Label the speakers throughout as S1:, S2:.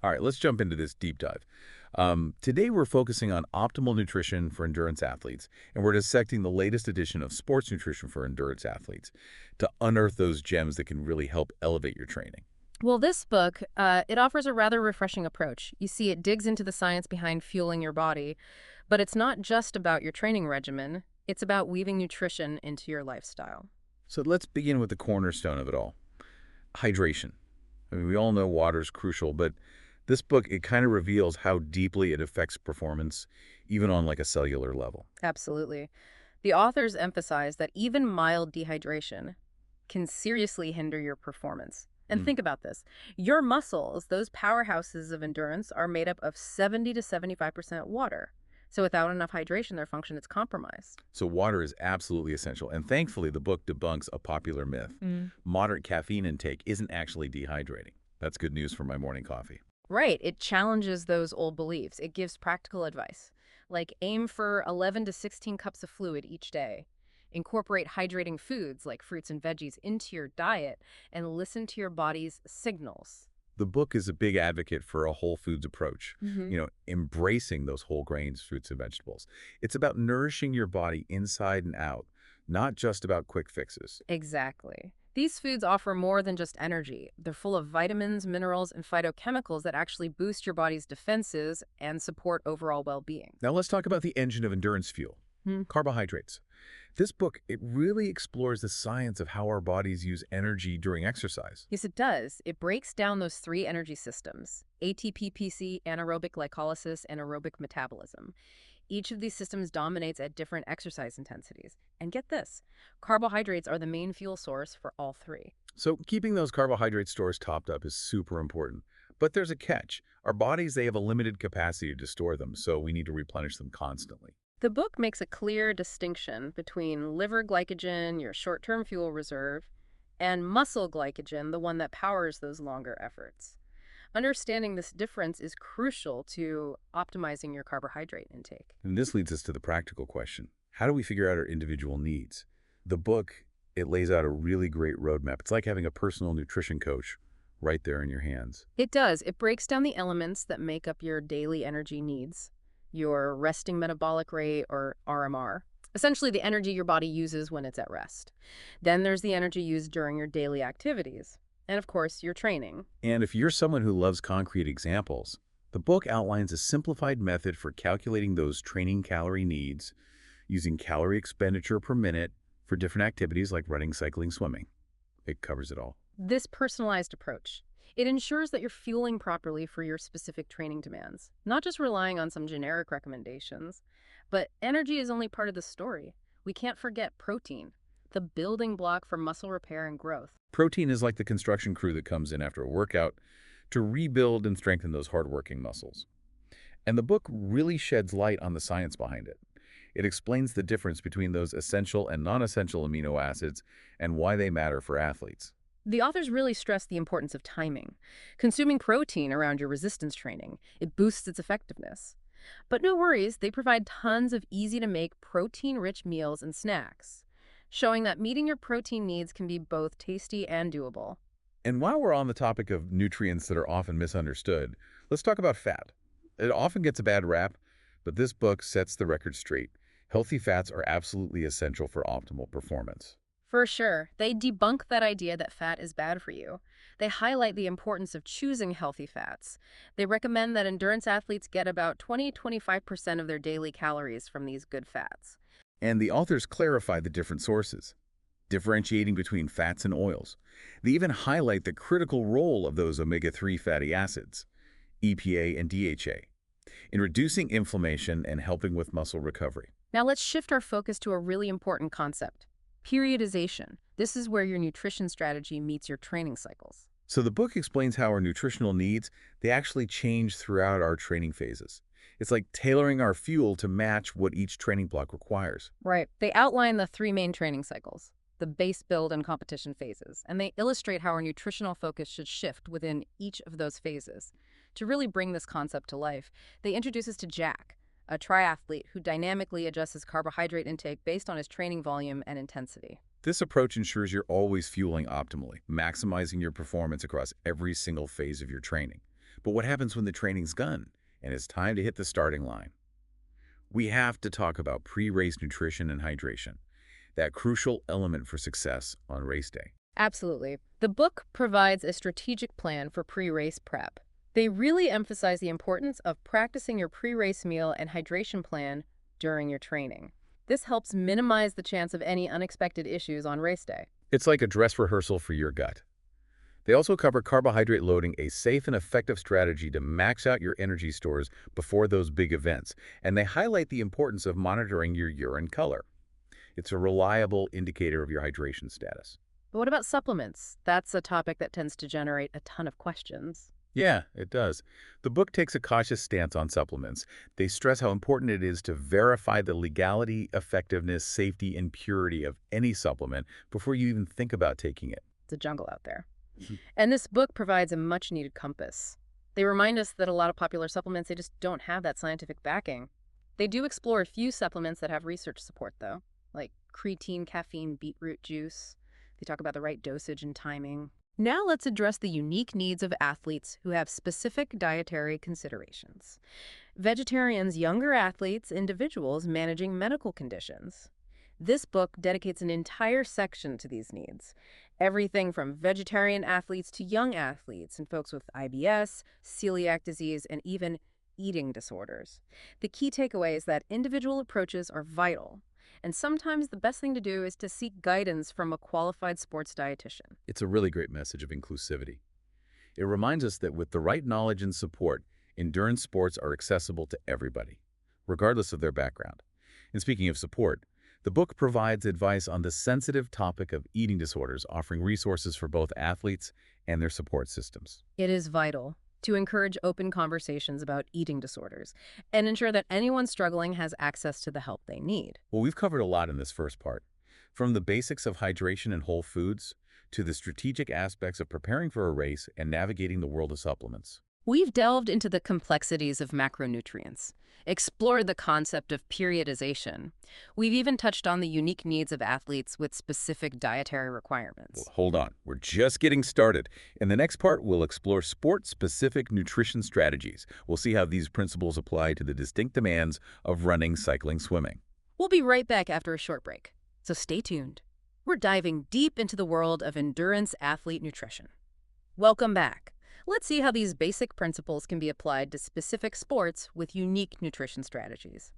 S1: All right, let's jump into this deep dive. Today, we're focusing on optimal nutrition for endurance athletes, and we're dissecting the latest edition of sports nutrition for endurance athletes to unearth those gems that can really help elevate your training.
S2: Well, this book, it offers a rather refreshing approach. You see, it digs into the science behind fueling your body, but it's not just about your training regimen. It's about weaving nutrition into your lifestyle.
S1: So let's begin with the cornerstone of it all, hydration. I mean, we all know water is crucial, but this book, it kind of reveals how deeply it affects performance, even on like a cellular level.
S2: Absolutely. The authors emphasize that even mild dehydration can seriously hinder your performance. And
S1: Mm.
S2: think about this. Your muscles, those powerhouses of endurance, are made up of 70 to 75% water. So without enough hydration, their function is compromised.
S1: So water is absolutely essential, and thankfully the book debunks a popular myth. Moderate caffeine intake isn't actually dehydrating. That's good news for my morning coffee.
S2: Right. It challenges those old beliefs. It gives practical advice, like aim for 11 to 16 cups of fluid each day. Incorporate hydrating foods like fruits and veggies into your diet and listen to your body's signals.
S1: The book is a big advocate for a whole foods approach,
S2: Hmm.
S1: embracing those whole grains, fruits, and vegetables. It's about nourishing your body inside and out, not just about quick fixes.
S2: Exactly. These foods offer more than just energy. They're full of vitamins, minerals, and phytochemicals that actually boost your body's defenses and support overall well-being.
S1: Now let's talk about the engine of endurance fuel, carbohydrates. This book, it really explores the science of how our bodies use energy during exercise.
S2: Yes, it does. It breaks down those three energy systems: ATP-PC, anaerobic glycolysis, and aerobic metabolism. Each of these systems dominates at different exercise intensities. And get this, carbohydrates are the main fuel source for all three.
S1: So keeping those carbohydrate stores topped up is super important. But there's a catch. Our bodies, they have a limited capacity to store them, so we need to replenish them constantly.
S2: The book makes a clear distinction between liver glycogen, your short-term fuel reserve, and muscle glycogen, the one that powers those longer efforts. Understanding this difference is crucial to optimizing your carbohydrate intake.
S1: And this leads us to the practical question. How do we figure out our individual needs? The book, it lays out a really great roadmap. It's like having a personal nutrition coach right there in your hands.
S2: It does. It breaks down the elements that make up your daily energy needs, your resting metabolic rate, or RMR, essentially the energy your body uses when it's at rest. Then there's the energy used during your daily activities, and of course, your training.
S1: And if you're someone who loves concrete examples, the book outlines a simplified method for calculating those training calorie needs using calorie expenditure per minute for different activities like running, cycling, swimming. It covers it all.
S2: This personalized approach, it ensures that you're fueling properly for your specific training demands, not just relying on some generic recommendations. But energy is only part of the story. We can't forget protein, the building block for muscle repair and growth.
S1: Protein is like the construction crew that comes in after a workout to rebuild and strengthen those hardworking muscles. And the book really sheds light on the science behind it. It explains the difference between those essential and non-essential amino acids and why they matter for athletes.
S2: The authors really stress the importance of timing. Consuming protein around your resistance training, it boosts its effectiveness. But no worries, they provide tons of easy-to-make protein-rich meals and snacks, showing that meeting your protein needs can be both tasty and doable.
S1: And while we're on the topic of nutrients that are often misunderstood, let's talk about fat. It often gets a bad rap, but this book sets the record straight. Healthy fats are absolutely essential for optimal performance.
S2: For sure, they debunk that idea that fat is bad for you. They highlight the importance of choosing healthy fats. They recommend that endurance athletes get about 20–25% of their daily calories from these good fats.
S1: And the authors clarify the different sources, differentiating between fats and oils. They even highlight the critical role of those omega-3 fatty acids, EPA and DHA, in reducing inflammation and helping with muscle recovery.
S2: Now let's shift our focus to a really important concept: periodization. This is where your nutrition strategy meets your training cycles.
S1: So the book explains how our nutritional needs, they actually change throughout our training phases. It's like tailoring our fuel to match what each training block requires.
S2: Right. They outline the three main training cycles: the base, build, and competition phases, and they illustrate how our nutritional focus should shift within each of those phases. To really bring this concept to life, they introduce us to Jack, a triathlete who dynamically adjusts his carbohydrate intake based on his training volume and intensity.
S1: This approach ensures you're always fueling optimally, maximizing your performance across every single phase of your training. But what happens when the training's done and it's time to hit the starting line? We have to talk about pre-race nutrition and hydration, that crucial element for success on race day.
S2: Absolutely. The book provides a strategic plan for pre-race prep. They really emphasize the importance of practicing your pre-race meal and hydration plan during your training. This helps minimize the chance of any unexpected issues on race day.
S1: It's like a dress rehearsal for your gut. They also cover carbohydrate loading, a safe and effective strategy to max out your energy stores before those big events, and they highlight the importance of monitoring your urine color. It's a reliable indicator of your hydration status.
S2: But what about supplements? That's a topic that tends to generate a ton of questions.
S1: Yeah, it does. The book takes a cautious stance on supplements. They stress how important it is to verify the legality, effectiveness, safety, and purity of any supplement before you even think about taking it.
S2: It's a jungle out there.
S1: Mhm.
S2: And this book provides a much-needed compass. They remind us that a lot of popular supplements, they just don't have that scientific backing. They do explore a few supplements that have research support, though, like creatine, caffeine, beetroot juice. They talk about the right dosage and timing. Now let's address the unique needs of athletes who have specific dietary considerations. Vegetarians, younger athletes, individuals managing medical conditions. This book dedicates an entire section to these needs. Everything from vegetarian athletes to young athletes and folks with IBS, celiac disease, and even eating disorders. The key takeaway is that individual approaches are vital, and sometimes the best thing to do is to seek guidance from a qualified sports dietitian.
S1: It's a really great message of inclusivity. It reminds us that with the right knowledge and support, endurance sports are accessible to everybody, regardless of their background. And speaking of support, the book provides advice on the sensitive topic of eating disorders, offering resources for both athletes and their support systems.
S2: It is vital to encourage open conversations about eating disorders and ensure that anyone struggling has access to the help they need.
S1: Well, we've covered a lot in this first part, from the basics of hydration and whole foods to the strategic aspects of preparing for a race and navigating the world of supplements.
S2: We've delved into the complexities of macronutrients, explored the concept of periodization. We've even touched on the unique needs of athletes with specific dietary requirements.
S1: Well, hold on, we're just getting started. In the next part, we'll explore sport-specific nutrition strategies. We'll see how these principles apply to the distinct demands of running, cycling, swimming.
S2: We'll be right back after a short break, so stay tuned. We're diving deep into the world of endurance athlete nutrition. Welcome back. Let's see how these basic principles can be applied to specific sports with unique nutrition strategies.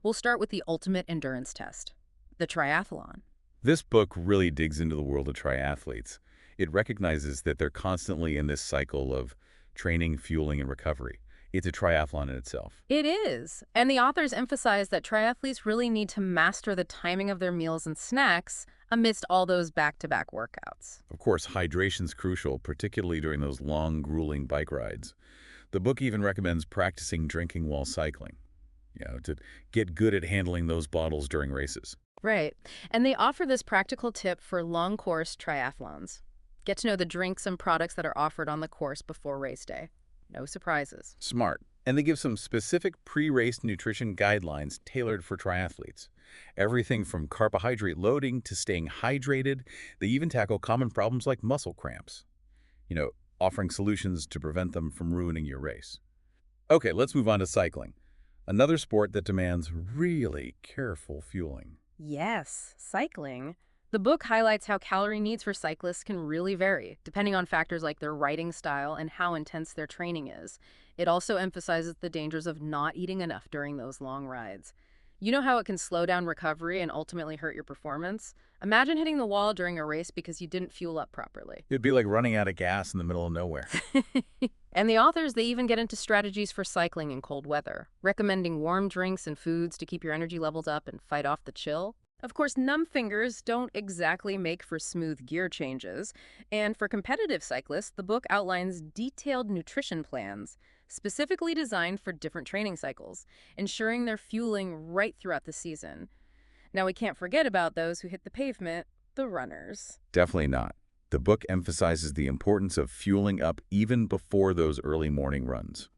S2: We'll start with the ultimate endurance test, the triathlon.
S1: This book really digs into the world of triathletes. It recognizes that they're constantly in this cycle of training, fueling, and recovery. It's a triathlon in itself.
S2: It is, and the authors emphasize that triathletes really need to master the timing of their meals and snacks amidst all those back-to-back workouts.
S1: Of course, hydration's crucial, particularly during those long, grueling bike rides. The book even recommends practicing drinking while cycling, to get good at handling those bottles during races.
S2: Right, and they offer this practical tip for long-course triathlons. Get to know the drinks and products that are offered on the course before race day. No surprises.
S1: Smart. And they give some specific pre-race nutrition guidelines tailored for triathletes. Everything from carbohydrate loading to staying hydrated. They even tackle common problems like muscle cramps, offering solutions to prevent them from ruining your race. Okay, let's move on to cycling, another sport that demands really careful fueling.
S2: Yes, cycling. The book highlights how calorie needs for cyclists can really vary, depending on factors like their riding style and how intense their training is. It also emphasizes the dangers of not eating enough during those long rides. You know how it can slow down recovery and ultimately hurt your performance? Imagine hitting the wall during a race because you didn't fuel up properly.
S1: It'd be like running out of gas in the middle of nowhere.
S2: And the authors, they even get into strategies for cycling in cold weather, recommending warm drinks and foods to keep your energy levels up and fight off the chill. Of course, numb fingers don't exactly make for smooth gear changes, and for competitive cyclists, the book outlines detailed nutrition plans specifically designed for different training cycles, ensuring they're fueling right throughout the season. Now, we can't forget about those who hit the pavement, the runners.
S1: Definitely not. The book emphasizes the importance of fueling up even before those early morning runs.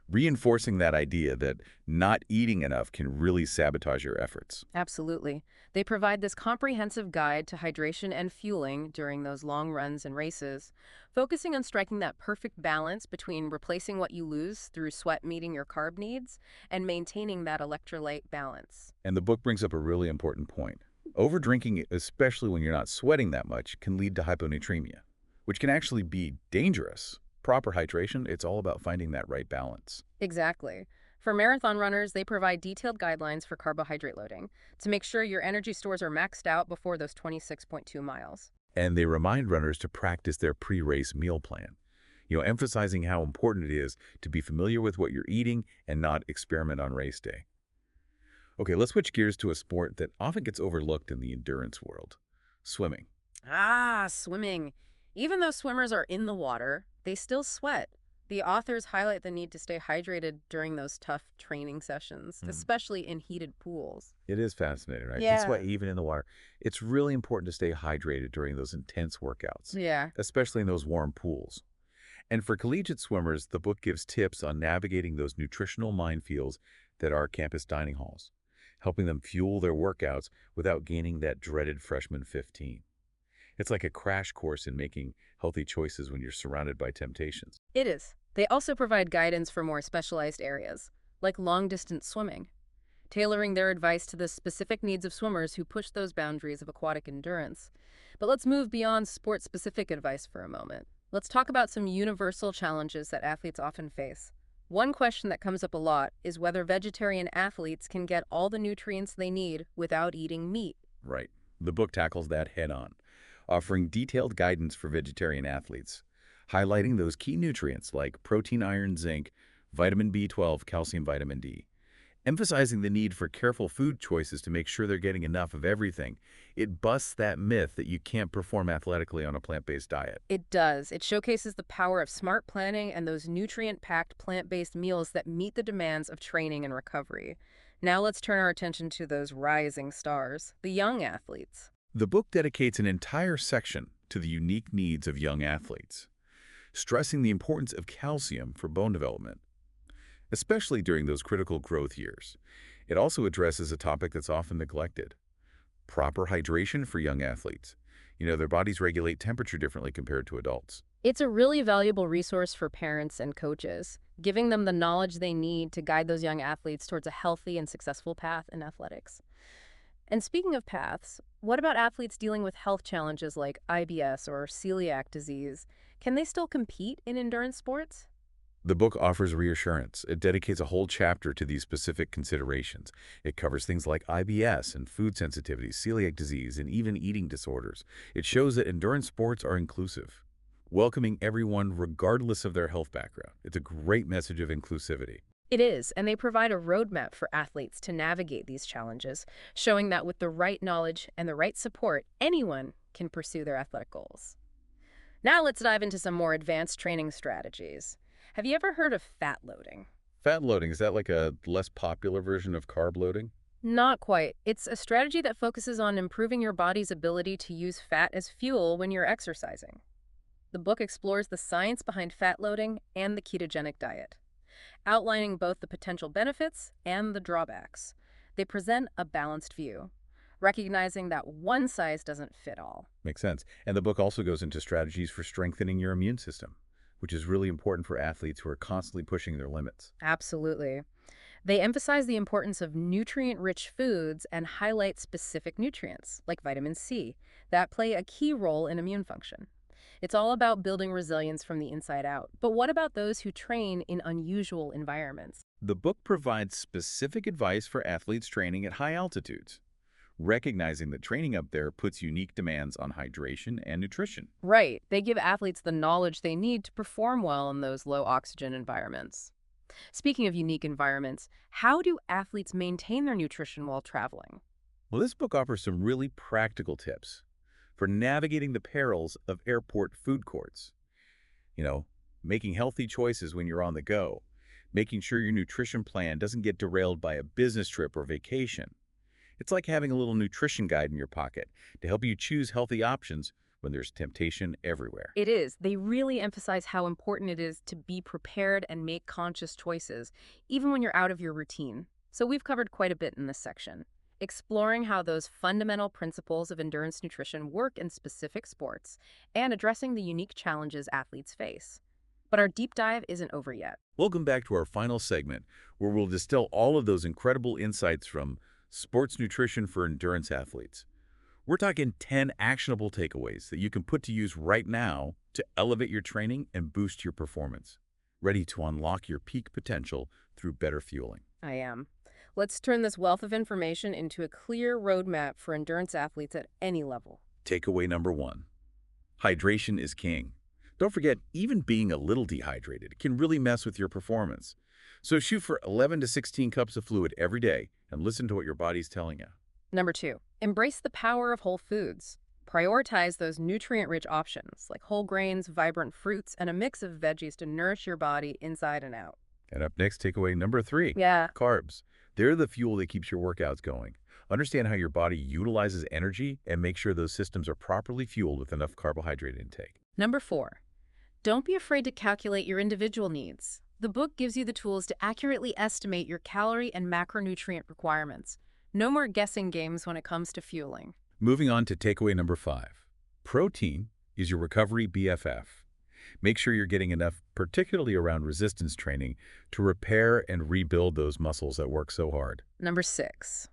S1: reinforcing that idea that not eating enough can really sabotage your efforts.
S2: Absolutely. They provide this comprehensive guide to hydration and fueling during those long runs and races, focusing on striking that perfect balance between replacing what you lose through sweat meeting your carb needs and maintaining that electrolyte balance.
S1: And the book brings up a really important point. Overdrinking, especially when you're not sweating that much, can lead to hyponatremia, which can actually be dangerous. Proper hydration, it's all about finding that right balance.
S2: Exactly. For marathon runners, they provide detailed guidelines for carbohydrate loading to make sure your energy stores are maxed out before those 26.2 miles.
S1: And they remind runners to practice their pre-race meal plan, emphasizing how important it is to be familiar with what you're eating and not experiment on race day. Okay, let's switch gears to a sport that often gets overlooked in the endurance world, swimming.
S2: Ah, swimming. Even though swimmers are in the water, they still sweat. The authors highlight the need to stay hydrated during those tough training sessions,
S1: Hmm.
S2: especially in heated pools.
S1: It is fascinating, right? That's why
S2: Yeah.
S1: even in the water, it's really important to stay hydrated during those intense workouts,
S2: Yeah.
S1: especially in those warm pools. And for collegiate swimmers, the book gives tips on navigating those nutritional minefields that are campus dining halls, helping them fuel their workouts without gaining that dreaded freshman 15. It's like a crash course in making healthy choices when you're surrounded by temptations.
S2: It is. They also provide guidance for more specialized areas, like long-distance swimming, tailoring their advice to the specific needs of swimmers who push those boundaries of aquatic endurance. But let's move beyond sport-specific advice for a moment. Let's talk about some universal challenges that athletes often face. One question that comes up a lot is whether vegetarian athletes can get all the nutrients they need without eating meat.
S1: Right. The book tackles that head on, offering detailed guidance for vegetarian athletes, highlighting those key nutrients like protein, iron, zinc, vitamin B12, calcium, vitamin D, emphasizing the need for careful food choices to make sure they're getting enough of everything. It busts that myth that you can't perform athletically on a plant-based diet.
S2: It does. It showcases the power of smart planning and those nutrient-packed plant-based meals that meet the demands of training and recovery. Now let's turn our attention to those rising stars, the young athletes.
S1: The book dedicates an entire section to the unique needs of young athletes, stressing the importance of calcium for bone development, especially during those critical growth years. It also addresses a topic that's often neglected: proper hydration for young athletes. Their bodies regulate temperature differently compared to adults.
S2: It's a really valuable resource for parents and coaches, giving them the knowledge they need to guide those young athletes towards a healthy and successful path in athletics. And speaking of paths, what about athletes dealing with health challenges like IBS or celiac disease? Can they still compete in endurance sports?
S1: The book offers reassurance. It dedicates a whole chapter to these specific considerations. It covers things like IBS and food sensitivities, celiac disease, and even eating disorders. It shows that endurance sports are inclusive, welcoming everyone regardless of their health background. It's a great message of inclusivity.
S2: It is, and they provide a roadmap for athletes to navigate these challenges, showing that with the right knowledge and the right support, anyone can pursue their athletic goals. Now let's dive into some more advanced training strategies. Have you ever heard of fat loading?
S1: Fat loading, is that like a less popular version of carb loading?
S2: Not quite. It's a strategy that focuses on improving your body's ability to use fat as fuel when you're exercising. The book explores the science behind fat loading and the ketogenic diet, outlining both the potential benefits and the drawbacks. They present a balanced view, recognizing that one size doesn't fit all.
S1: Makes sense. And the book also goes into strategies for strengthening your immune system, which is really important for athletes who are constantly pushing their limits.
S2: Absolutely. They emphasize the importance of nutrient-rich foods and highlight specific nutrients, like vitamin C, that play a key role in immune function. It's all about building resilience from the inside out. But what about those who train in unusual environments?
S1: The book provides specific advice for athletes training at high altitudes, recognizing that training up there puts unique demands on hydration and nutrition.
S2: Right. They give athletes the knowledge they need to perform well in those low oxygen environments. Speaking of unique environments, how do athletes maintain their nutrition while traveling?
S1: Well, this book offers some really practical tips for navigating the perils of airport food courts. You know, making healthy choices when you're on the go, making sure your nutrition plan doesn't get derailed by a business trip or vacation. It's like having a little nutrition guide in your pocket to help you choose healthy options when there's temptation everywhere.
S2: It is. They really emphasize how important it is to be prepared and make conscious choices, even when you're out of your routine. So we've covered quite a bit in this section, exploring how those fundamental principles of endurance nutrition work in specific sports and addressing the unique challenges athletes face. But our deep dive isn't over yet.
S1: Welcome back to our final segment, where we'll distill all of those incredible insights from sports nutrition for endurance athletes. We're talking 10 actionable takeaways that you can put to use right now to elevate your training and boost your performance. Ready to unlock your peak potential through better fueling.
S2: I am. Let's turn this wealth of information into a clear roadmap for endurance athletes at any level.
S1: Takeaway number 1. Hydration is king. Don't forget, even being a little dehydrated can really mess with your performance. So shoot for 11 to 16 cups of fluid every day and listen to what your body's telling you.
S2: Number 2, embrace the power of whole foods. Prioritize those nutrient-rich options like whole grains, vibrant fruits, and a mix of veggies to nourish your body inside and out.
S1: And up next, takeaway number 3.
S2: Yeah.
S1: Carbs. They're the fuel that keeps your workouts going. Understand how your body utilizes energy and make sure those systems are properly fueled with enough carbohydrate intake.
S2: Number 4, don't be afraid to calculate your individual needs. The book gives you the tools to accurately estimate your calorie and macronutrient requirements. No more guessing games when it comes to fueling.
S1: Moving on to takeaway number 5. Protein is your recovery BFF. Make sure you're getting enough, particularly around resistance training, to repair and rebuild those muscles that work so hard.
S2: Number 6,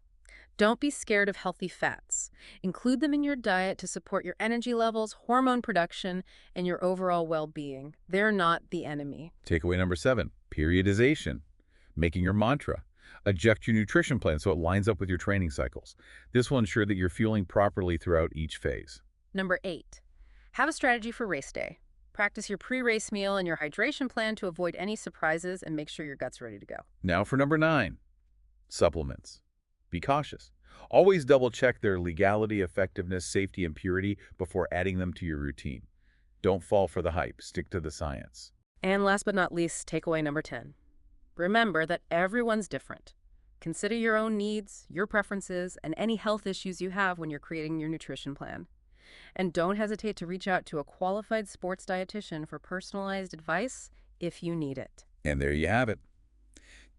S2: don't be scared of healthy fats. Include them in your diet to support your energy levels, hormone production, and your overall well-being. They're not the enemy.
S1: Takeaway number 7. Periodization. Making your mantra. Adjust your nutrition plan so it lines up with your training cycles. This will ensure that you're fueling properly throughout each phase.
S2: Number 8, have a strategy for race day. Practice your pre-race meal and your hydration plan to avoid any surprises and make sure your gut's ready to go.
S1: Now for number 9. Supplements. Be cautious. Always double-check their legality, effectiveness, safety, and purity before adding them to your routine. Don't fall for the hype. Stick to the science.
S2: And last but not least, takeaway number 10. Remember that everyone's different. Consider your own needs, your preferences, and any health issues you have when you're creating your nutrition plan. And don't hesitate to reach out to a qualified sports dietitian for personalized advice if you need it.
S1: And there you have it.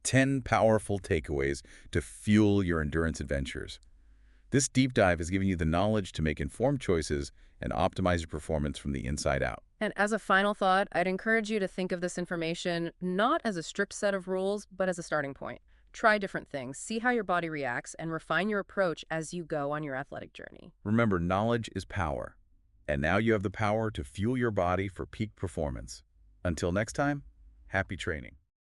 S1: 10 powerful takeaways to fuel your endurance adventures. This deep dive has given you the knowledge to make informed choices and optimize your performance from the inside out.
S2: And as a final thought, I'd encourage you to think of this information not as a strict set of rules, but as a starting point. Try different things, see how your body reacts, and refine your approach as you go on your athletic journey.
S1: Remember, knowledge is power. And now you have the power to fuel your body for peak performance. Until next time, happy training.